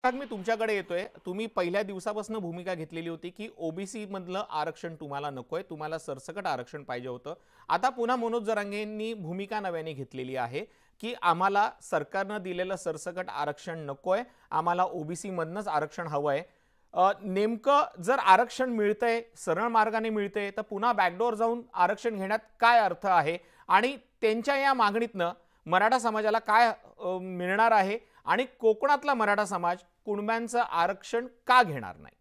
मी तुमच्याकडे येतोय. तुम्ही पहिल्या दिवसापासून भूमिका घेतलेली होती की ओबीसी मधलं आरक्षण तुम्हाला नकोय, तुम्हाला सरसकट आरक्षण पाहिजे होतं. आता पुन्हा मनोज जरांगेंनी भूमिका नव्याने घेतलेली आहे की आम्हाला सरकारनं दिलेलं सरसकट आरक्षण नकोय, आम्हाला ओबीसी मधनंच आरक्षण हवंय. नेमकं जर आरक्षण मिळतंय, सरळ मार्गाने मिळतंय, तर पुन्हा बॅकडोर जाऊन आरक्षण घेण्यात काय अर्थ आहे आणि त्यांच्या या मागणीतनं मराठा समाजाला काय मिळणार आहे आणि कोकणातला मराठा समाज कुणब्यांचं आरक्षण का घेणार नाही?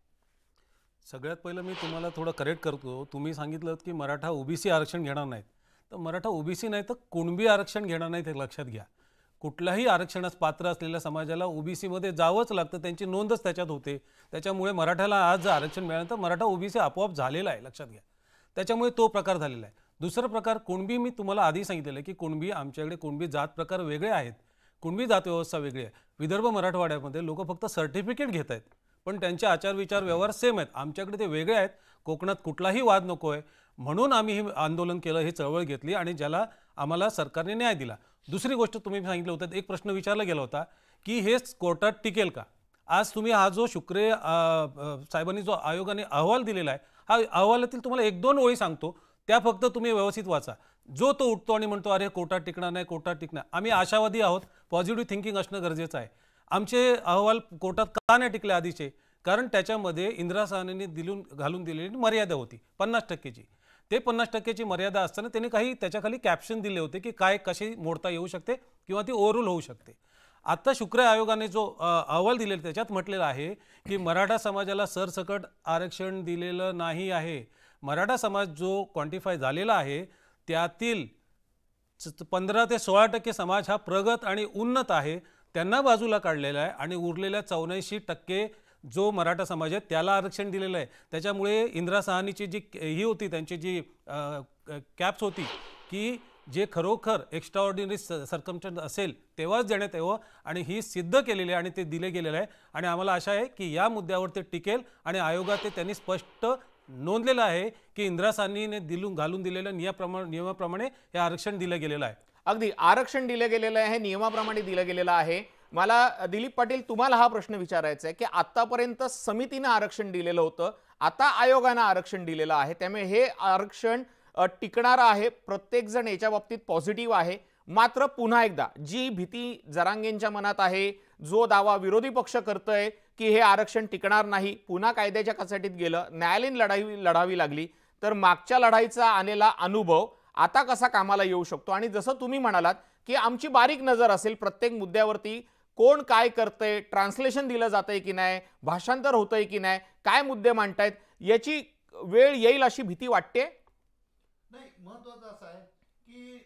सगळ्यात पहिलं मी तुम्हाला थोडं करेक्ट करतो. तुम्ही सांगितलं की मराठा ओबीसी आरक्षण घेणार नाहीत. तर मराठा ओबीसी नाही तर कुणबी आरक्षण घेणार नाहीत हे लक्षात घ्या. कुठल्याही आरक्षणास पात्र असलेल्या समाजाला ओबीसीमध्ये जावंच लागतं, त्यांची नोंदच त्याच्यात होते. त्याच्यामुळे मराठ्याला आज जर आरक्षण मिळालं तर मराठा ओबीसी आपोआप झालेला आहे, लक्षात घ्या. त्याच्यामुळे तो प्रकार झालेला आहे. दुसरा प्रकार कुणबी, मी तुम्हाला आधी सांगितलेलं आहे की कुणबी, आमच्याकडे कुणबी जात प्रकार वेगळे आहेत. कुणबी जात व्यवस्था वेगळी आहे. विदर्भ मराठवाड्यामध्ये लोक फक्त सर्टिफिकेट घेत आहेत, पण त्यांचे आचार विचार व्यवहार सेम आहेत. आमच्याकडे ते वेगळे आहेत. कोकणात कुठलाही वाद नको आहे म्हणून आम्ही हे आंदोलन केलं, ही चळवळ घेतली आणि ज्याला आम्हाला सरकारने न्याय दिला. दुसरी गोष्ट तुम्ही सांगितलं होतं, एक प्रश्न विचारला गेला होता की हे कोर्टात टिकेल का. आज तुम्ही हा जो शुक्रे साहेबांनी जो आयोगाने अहवाल दिलेला आहे, हा अहवालातील तुम्हाला एक दोन ओळी सांगतो, त्या फक्त तुम्ही व्यवस्थित वाचा. जो तो उठतो आणि म्हणतो अरे कोर्टात टिकणार नाही, कोर्टात टिकणार. आम्ही आशावादी आहोत, पॉझिटिव्ह थिंकिंग असणं गरजेचं आहे. आमचे अहवाल कोर्टात का नाही टिकले आधीचे? कारण त्याच्यामध्ये इंदिरा साहनीने घालून दिलेली मर्यादा होती 50%ची. ते 50%ची मर्यादा असताना त्यांनी काही त्याच्याखाली कॅप्शन दिले होते की काय कशी मोडता येऊ शकते किंवा ती ओव्हररूल होऊ शकते. आता शुक्र आयोगाने जो अहवाल दिलेला त्याच्यात म्हटलेलं आहे की मराठा समाजाला सरसकट आरक्षण दिलेलं नाही आहे. मराठा समाज जो क्वांटिफाय झालेला आहे त्यातील 15 ते 16% समाज हा प्रगत आणि उन्नत आहे, त्यांना बाजूला काढलेला आहे आणि उरलेल्या 84% जो मराठा समाज आहे त्याला आरक्षण दिलेलं आहे. त्याच्यामुळे इंदिरा साहनीची जी ही होती, त्यांची जी कॅप्स होती की जे खरोखर एक्स्ट्राऑर्डिनरी सर्कमस्टन्स असेल तेव्हाच देण्यात यावं आणि ही सिद्ध केलेली आहे आणि ते दिले गेलेलं आहे. आणि आम्हाला आशा आहे की या मुद्द्यावर ते टिकेल आणि आयोगात ते त्यांनी स्पष्ट नोंदलेलं आहे की इंदिरा साहनीने घालून दिलेल्या नियमाप्रमाणे हे आरक्षण दिलं गेलेलं आहे. अगदी आरक्षण दिलं गेलेलं आहे, नियमाप्रमाणे दिलं गेलेलं आहे. मला दिलीप पाटील तुम्हाला हा प्रश्न विचारायचा आहे की आतापर्यंत समितीने आरक्षण दिलेलं होतं, आता आयोगाने आरक्षण दिलेलं आहे, त्यामुळे हे आरक्षण टिकणार आहे. प्रत्येक जण याच्या बाबतीत पॉझिटिव्ह आहे. मात्र पुन्हा एकदा जी भीती जरांगेंच्या मनात आहे, जो दावा विरोधी पक्ष करतोय की हे आरक्षण टिकणार नाही, पुन्हा कायद्याच्या कचाटीत गेलं, न्यायालयीन लढाई लढावी लागली, तर मागच्या लढाईचा आलेला अनुभव आता कसा कामाला येऊ शकतो? आणि जसं तुम्ही म्हणालात की आमची बारीक नजर असेल प्रत्येक मुद्द्यावरती, कोण काय करतंय, ट्रान्सलेशन दिलं जातंय की नाही, भाषांतर होतंय की नाही, काय मुद्दे मांडतायत, याची वेळ येईल अशी भीती वाटते? नाही, महत्वाचं असं आहे की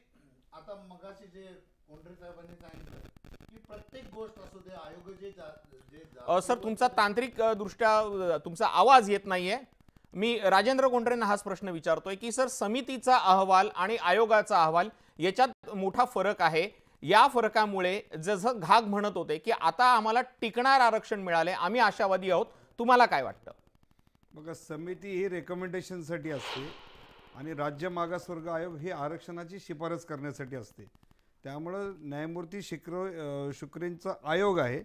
आता मगाशी जे कोंढरे साहेबांनी सांगितलं की प्रत्येक गोष्ट असू दे आयोग सर तुमचा तांत्रिक दृष्ट्या तुमचा आवाज येत नाहीये. मी राजेंद्र कोंढरेंना हाच प्रश्न विचारतोय की सर समितीचा अहवाल आणि आयोगाचा अहवाल याच्यात मोठा फरक आहे. या फरकामुळे जसं घाग म्हणत होते की आता आम्हाला टिकणार आरक्षण मिळाले, आम्ही आशावादी आहोत, तुम्हाला काय वाटतं? बघा, समिती ही रेकमेंडेशनसाठी असते आणि राज्य मागासवर्ग आयोग ही आरक्षणाची शिफारस करण्यासाठी असते. त्यामुळं न्यायमूर्ती शुक्रेंचा आयोग आहे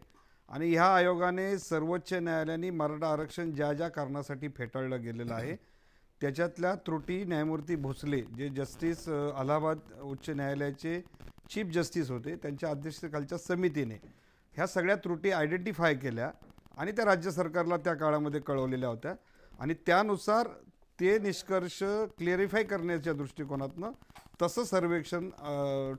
आणि ह्या आयोगाने सर्वोच्च न्यायालयाने मराठा आरक्षण ज्या ज्या कारणासाठी फेटाळलं गेलेलं आहे त्याच्यातल्या त्रुटी न्यायमूर्ती भोसले, जे जस्टिस अलाहाबाद उच्च न्यायालयाचे चीफ जस्टिस होते, त्यांच्या अध्यक्षतेखालच्या समितीने ह्या सगळ्या त्रुटी आयडेंटिफाय केल्या आणि त्या राज्य सरकारला त्या काळामध्ये कळवलेल्या होत्या आणि त्यानुसार ते निष्कर्ष क्लिअरिफाय करण्याच्या दृष्टिकोनातनं तसं सर्वेक्षण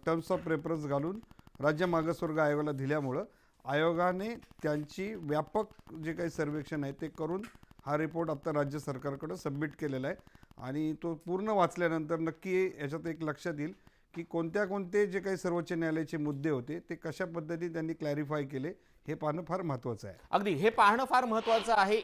टर्म्स ऑफ रेफरन्स घालून राज्य मागासवर्ग आयोगाला दिल्यामुळं आयोगाने त्यांची व्यापक जे काही सर्वेक्षण आहे ते करून हा रिपोर्ट आता राज्य सरकारकडे सबमिट केलेला आहे आणि तो पूर्ण वाचल्यानंतर नक्की याच्यात एक लक्षात येईल की कोणते जे काही सर्वोच्च न्यायालयाचे मुद्दे होते ते कशा पद्धतीने त्यांनी क्लॅरिफाय केले हे पाहणं फार महत्त्वाचं आहे. अगदी हे पाहणं फार महत्त्वाचं आहे.